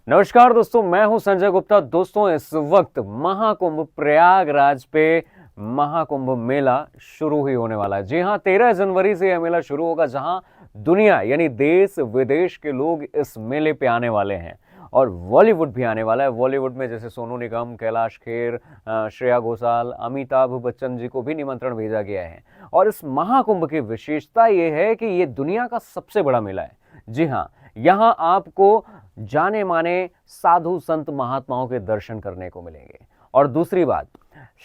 नमस्कार दोस्तों, मैं हूं संजय गुप्ता। दोस्तों, इस वक्त महाकुंभ प्रयागराज पे महाकुंभ मेला शुरू ही होने वाला है। जी हां, 13 जनवरी से यह मेला शुरू होगा, जहां दुनिया यानी देश विदेश के लोग इस मेले पे आने वाले हैं और बॉलीवुड भी आने वाला है। बॉलीवुड में जैसे सोनू निगम, कैलाश खेर, श्रेया घोषाल, अमिताभ बच्चन जी को भी निमंत्रण भेजा गया है। और इस महाकुंभ की विशेषता यह है कि ये दुनिया का सबसे बड़ा मेला है। जी हां, यहां आपको जाने माने साधु संत महात्माओं के दर्शन करने को मिलेंगे। और दूसरी बात,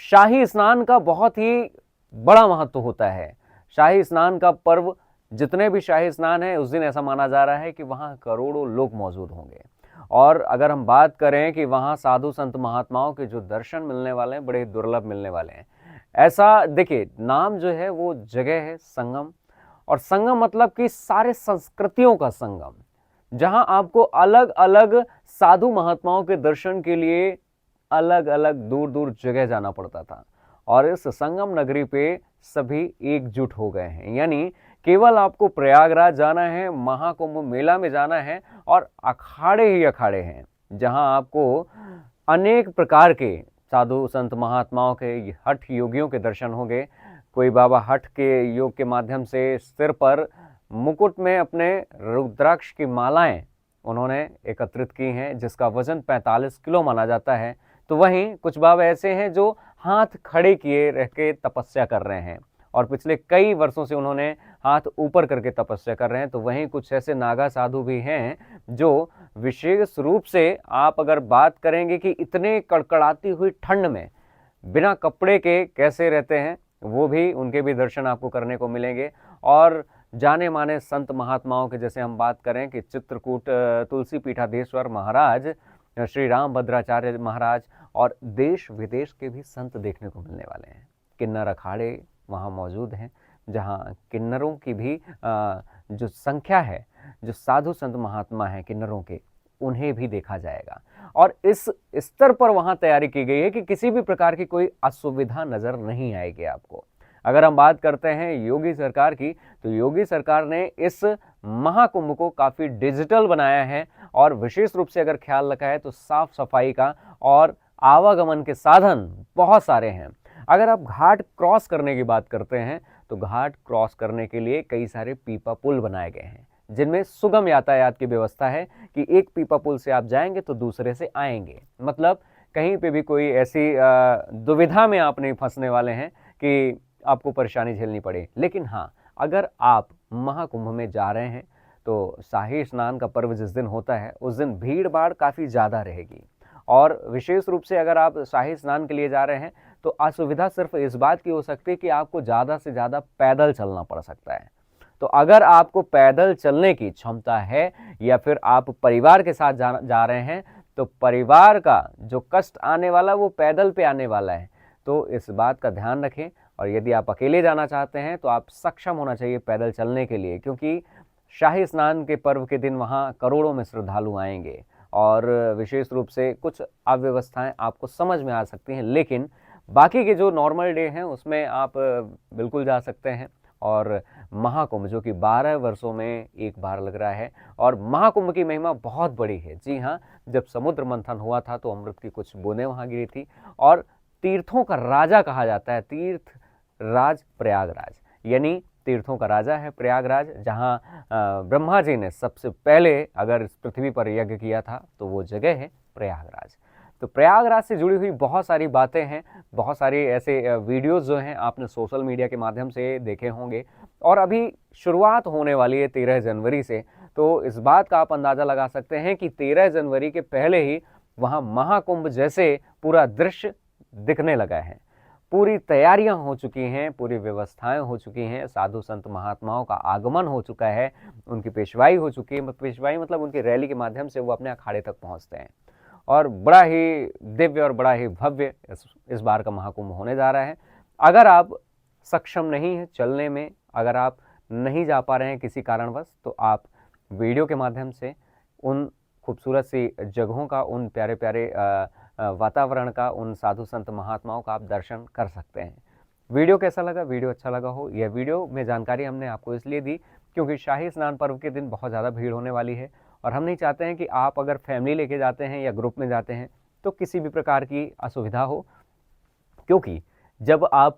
शाही स्नान का बहुत ही बड़ा महत्व होता है। शाही स्नान का पर्व, जितने भी शाही स्नान है, उस दिन ऐसा माना जा रहा है कि वहां करोड़ों लोग मौजूद होंगे। और अगर हम बात करें कि वहां साधु संत महात्माओं के जो दर्शन मिलने वाले हैं, बड़े दुर्लभ मिलने वाले हैं। ऐसा देखिए, नाम जो है वो जगह है संगम। और संगम मतलब कि सारे संस्कृतियों का संगम, जहां आपको अलग अलग साधु महात्माओं के दर्शन के लिए अलग अलग दूर दूर जगह जाना पड़ता था। और इस संगम नगरी पे सभी एकजुट हो गए हैं। यानी केवल आपको प्रयागराज जाना है, महाकुंभ मेला में जाना है, और अखाड़े ही अखाड़े हैं, जहां आपको अनेक प्रकार के साधु संत महात्माओं के, हठ योगियों के दर्शन होंगे। कोई बाबा हठ के योग के माध्यम से सिर पर मुकुट में अपने रुद्राक्ष की मालाएं उन्होंने एकत्रित की हैं, जिसका वजन 45 किलो माना जाता है। तो वहीं कुछ बाबा ऐसे हैं जो हाथ खड़े किए रह के तपस्या कर रहे हैं, और पिछले कई वर्षों से उन्होंने हाथ ऊपर करके तपस्या कर रहे हैं। तो वहीं कुछ ऐसे नागा साधु भी हैं जो विशेष रूप से, आप अगर बात करेंगे कि इतने कड़कड़ाती हुई ठंड में बिना कपड़े के कैसे रहते हैं, वो भी, उनके भी दर्शन आपको करने को मिलेंगे। और जाने माने संत महात्माओं के, जैसे हम बात करें कि चित्रकूट तुलसी पीठाधीश्वर महाराज, श्री राम भद्राचार्य महाराज, और देश विदेश के भी संत देखने को मिलने वाले हैं। किन्नर अखाड़े वहाँ मौजूद हैं, जहाँ किन्नरों की भी जो संख्या है, जो साधु संत महात्मा हैं किन्नरों के, उन्हें भी देखा जाएगा। और इस स्तर पर वहाँ तैयारी की गई है कि किसी भी प्रकार की कोई असुविधा नजर नहीं आएगी आपको। अगर हम बात करते हैं योगी सरकार की, तो योगी सरकार ने इस महाकुंभ को काफ़ी डिजिटल बनाया है। और विशेष रूप से अगर ख्याल रखा है तो साफ सफाई का और आवागमन के साधन बहुत सारे हैं। अगर आप घाट क्रॉस करने की बात करते हैं, तो घाट क्रॉस करने के लिए कई सारे पीपा पुल बनाए गए हैं, जिनमें सुगम यातायात की व्यवस्था है कि एक पीपा पुल से आप जाएंगे तो दूसरे से आएंगे। मतलब कहीं पे भी कोई ऐसी दुविधा में आप नहीं फंसने वाले हैं कि आपको परेशानी झेलनी पड़े। लेकिन हाँ, अगर आप महाकुंभ में जा रहे हैं, तो शाही स्नान का पर्व जिस दिन होता है, उस दिन भीड़ भाड़ काफ़ी ज़्यादा रहेगी। और विशेष रूप से अगर आप शाही स्नान के लिए जा रहे हैं, तो असुविधा सिर्फ इस बात की हो सकती है कि आपको ज़्यादा से ज़्यादा पैदल चलना पड़ सकता है। तो अगर आपको पैदल चलने की क्षमता है, या फिर आप परिवार के साथ जा रहे हैं, तो परिवार का जो कष्ट आने वाला वो पैदल पे आने वाला है। तो इस बात का ध्यान रखें। और यदि आप अकेले जाना चाहते हैं, तो आप सक्षम होना चाहिए पैदल चलने के लिए, क्योंकि शाही स्नान के पर्व के दिन वहाँ करोड़ों में श्रद्धालु आएंगे। और विशेष रूप से कुछ अव्यवस्थाएं आपको समझ में आ सकती हैं, लेकिन बाकी के जो नॉर्मल डे हैं उसमें आप बिल्कुल जा सकते हैं। और महाकुंभ, जो कि 12 वर्षों में एक बार लग रहा है, और महाकुंभ की महिमा बहुत बड़ी है। जी हाँ, जब समुद्र मंथन हुआ था तो अमृत की कुछ बूंदें वहाँ गिरी थी। और तीर्थों का राजा कहा जाता है तीर्थ राज प्रयागराज, यानी तीर्थों का राजा है प्रयागराज। जहाँ ब्रह्मा जी ने सबसे पहले अगर इस पृथ्वी पर यज्ञ किया था, तो वो जगह है प्रयागराज। तो प्रयागराज से जुड़ी हुई बहुत सारी बातें हैं, बहुत सारी ऐसे वीडियोस जो हैं आपने सोशल मीडिया के माध्यम से देखे होंगे। और अभी शुरुआत होने वाली है 13 जनवरी से। तो इस बात का आप अंदाज़ा लगा सकते हैं कि 13 जनवरी के पहले ही वहाँ महाकुंभ जैसे पूरा दृश्य दिखने लगा है। पूरी तैयारियां हो चुकी हैं, पूरी व्यवस्थाएं हो चुकी हैं, साधु संत महात्माओं का आगमन हो चुका है, उनकी पेशवाई हो चुकी है। पेशवाई मतलब उनकी रैली के माध्यम से वो अपने अखाड़े तक पहुंचते हैं। और बड़ा ही दिव्य और बड़ा ही भव्य इस बार का महाकुंभ होने जा रहा है। अगर आप सक्षम नहीं हैं चलने में, अगर आप नहीं जा पा रहे हैं किसी कारणवश, तो आप वीडियो के माध्यम से उन खूबसूरत सी जगहों का, उन प्यारे प्यारे वातावरण का, उन साधु संत महात्माओं का आप दर्शन कर सकते हैं। वीडियो कैसा लगा? वीडियो अच्छा लगा हो, यह वीडियो में जानकारी हमने आपको इसलिए दी क्योंकि शाही स्नान पर्व के दिन बहुत ज़्यादा भीड़ होने वाली है। और हम नहीं चाहते हैं कि आप अगर फैमिली लेके जाते हैं या ग्रुप में जाते हैं तो किसी भी प्रकार की असुविधा हो, क्योंकि जब आप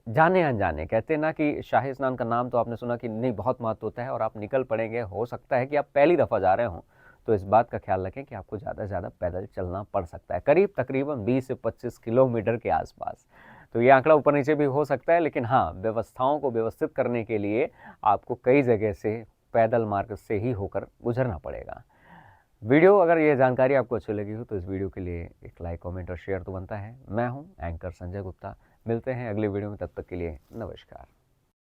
जाने अनजाने, कहते हैं ना कि शाही स्नान का नाम तो आपने सुना कि नहीं बहुत महत्व होता है, और आप निकल पड़ेंगे, हो सकता है कि आप पहली दफ़ा जा रहे हों, तो इस बात का ख्याल रखें कि आपको ज़्यादा से ज़्यादा पैदल चलना पड़ सकता है, करीब तकरीबन 20 से 25 किलोमीटर के आसपास। तो ये आंकड़ा ऊपर नीचे भी हो सकता है, लेकिन हाँ, व्यवस्थाओं को व्यवस्थित करने के लिए आपको कई जगह से पैदल मार्ग से ही होकर गुजरना पड़ेगा। वीडियो, अगर ये जानकारी आपको अच्छी लगी हो तो इस वीडियो के लिए एक लाइक, कमेंट और शेयर तो बनता है। मैं हूं एंकर संजय गुप्ता, मिलते हैं अगली वीडियो में, तब तक के लिए नमस्कार।